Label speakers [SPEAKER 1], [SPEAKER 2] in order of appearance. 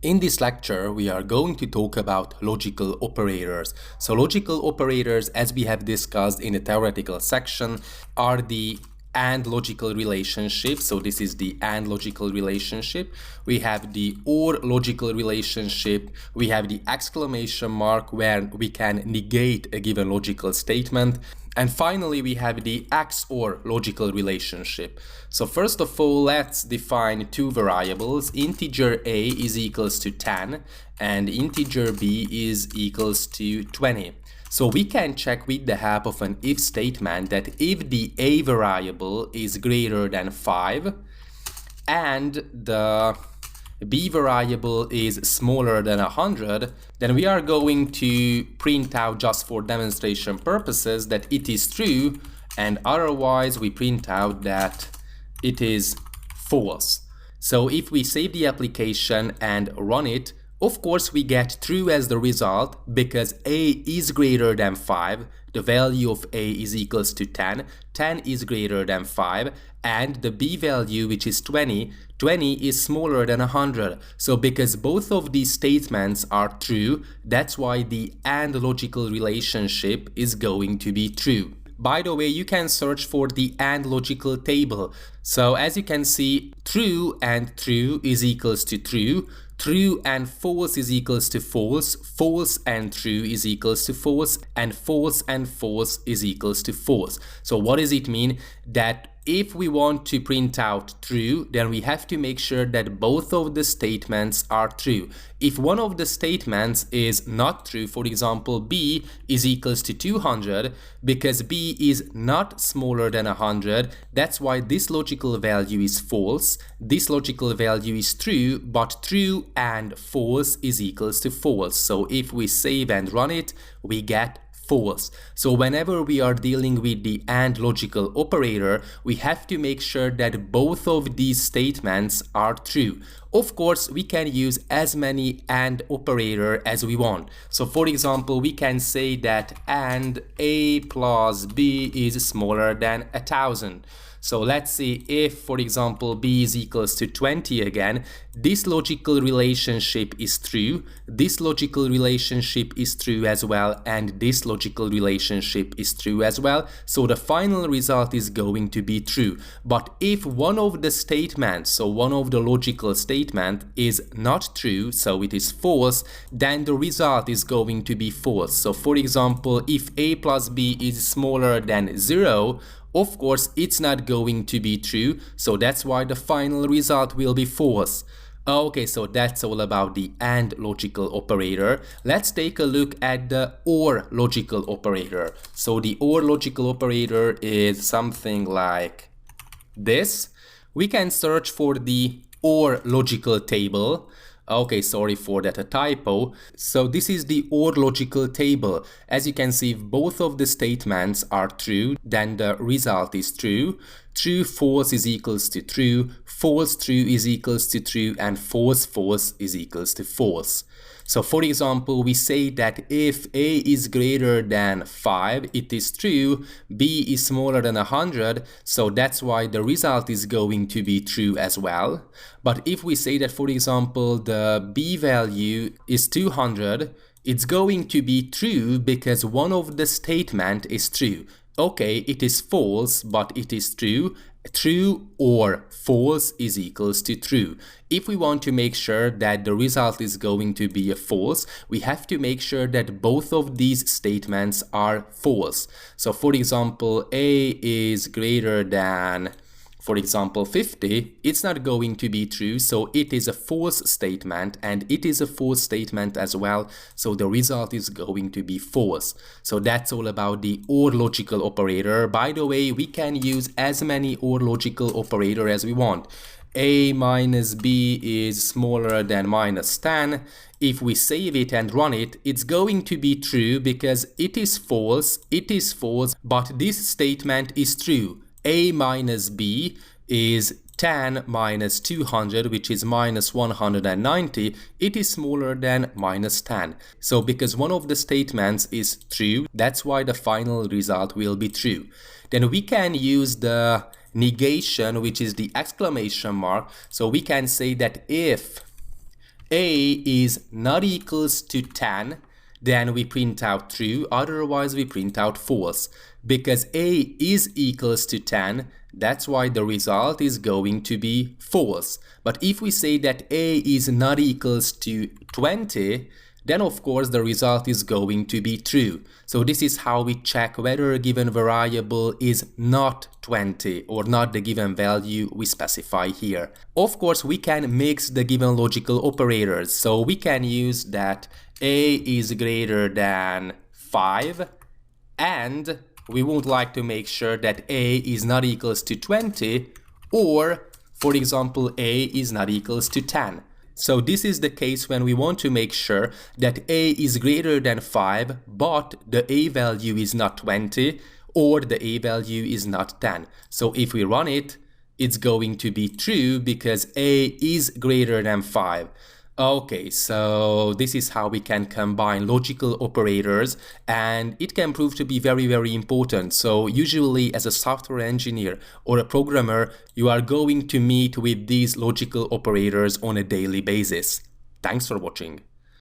[SPEAKER 1] In this lecture, we are going to talk about logical operators. So logical operators, as we have discussed in the theoretical section, are the AND logical relationship. So this is the AND logical relationship. We have the OR logical relationship. We have the exclamation mark where we can negate a given logical statement. And finally, we have the XOR logical relationship. So first of all, let's define two variables. Integer a is equals to 10 and integer b is equals to 20. So we can check with the help of an if statement that if the a variable is greater than 5 and the b variable is smaller than 100, then we are going to print out, just for demonstration purposes, that it is true, and otherwise we print out that it is false. So if we save the application and run it, of course we get true as the result because a is greater than 5, the value of a is equals to 10, 10 is greater than 5, and the b value, which is 20, 20 is smaller than 100. So because both of these statements are true, that's why the AND logical relationship is going to be true. By the way, you can search for the AND logical table. So as you can see, true and true is equals to true, true and false is equals to false, false and true is equals to false, and false is equals to false. So what does it mean? That if we want to print out true, then we have to make sure that both of the statements are true. If one of the statements is not true, for example, b is equals to 200, because b is not smaller than 100, that's why this logical value is false, this logical value is true, but true and false is equals to false. So if we save and run it, we get false. So whenever we are dealing with the AND logical operator, we have to make sure that both of these statements are true. Of course, we can use as many AND operator as we want. So for example, we can say that AND a plus b is smaller than 1,000. So let's see if, for example, b is equals to 20 again, this logical relationship is true, this logical relationship is true as well, and this logical relationship is true as well. So the final result is going to be true. But if one of the statements, so one of the logical statement is not true, so it is false, then the result is going to be false. So for example, if a plus b is smaller than 0, of course, it's not going to be true, so that's why the final result will be false. Okay, so that's all about the AND logical operator. Let's take a look at the OR logical operator. So the OR logical operator is something like this. We can search for the OR logical table. Okay, sorry for that, a typo. So this is the OR logical table. As you can see, if both of the statements are true, then the result is true. True false is equals to true, false true is equals to true, and false false is equals to false. So for example, we say that if a is greater than 5, it is true, b is smaller than 100, so that's why the result is going to be true as well. But if we say that, for example, the b value is 200, it's going to be true because one of the statement is true. Okay, it is false, but it is true. True or false is equals to true. If we want to make sure that the result is going to be a false, we have to make sure that both of these statements are false. So for example, a is greater than, for example, 50, it's not going to be true, so it is a false statement, and it is a false statement as well, so the result is going to be false. So that's all about the OR logical operator. By the way, we can use as many OR logical operator as we want. A minus b is smaller than minus 10. If we save it and run it, it's going to be true because it is false, but this statement is true. A minus b is 10 minus 200, which is minus 190. It is smaller than minus 10. So because one of the statements is true, that's why the final result will be true. Then we can use the negation, which is the exclamation mark. So we can say that if a is not equals to 10, then we print out true, otherwise we print out false. Because a is equals to 10, that's why the result is going to be false. But if we say that a is not equals to 20, then of course the result is going to be true. So this is how we check whether a given variable is not 20 or not the given value we specify here. Of course, we can mix the given logical operators. So we can use that a is greater than 5, and we would like to make sure that a is not equals to 20, or for example a is not equals to 10. So this is the case when we want to make sure that a is greater than 5, but the a value is not 20 or the a value is not 10. So if we run it, it's going to be true because a is greater than 5. Okay, so this is how we can combine logical operators, and it can prove to be very, very important. So usually as a software engineer or a programmer, you are going to meet with these logical operators on a daily basis. Thanks for watching.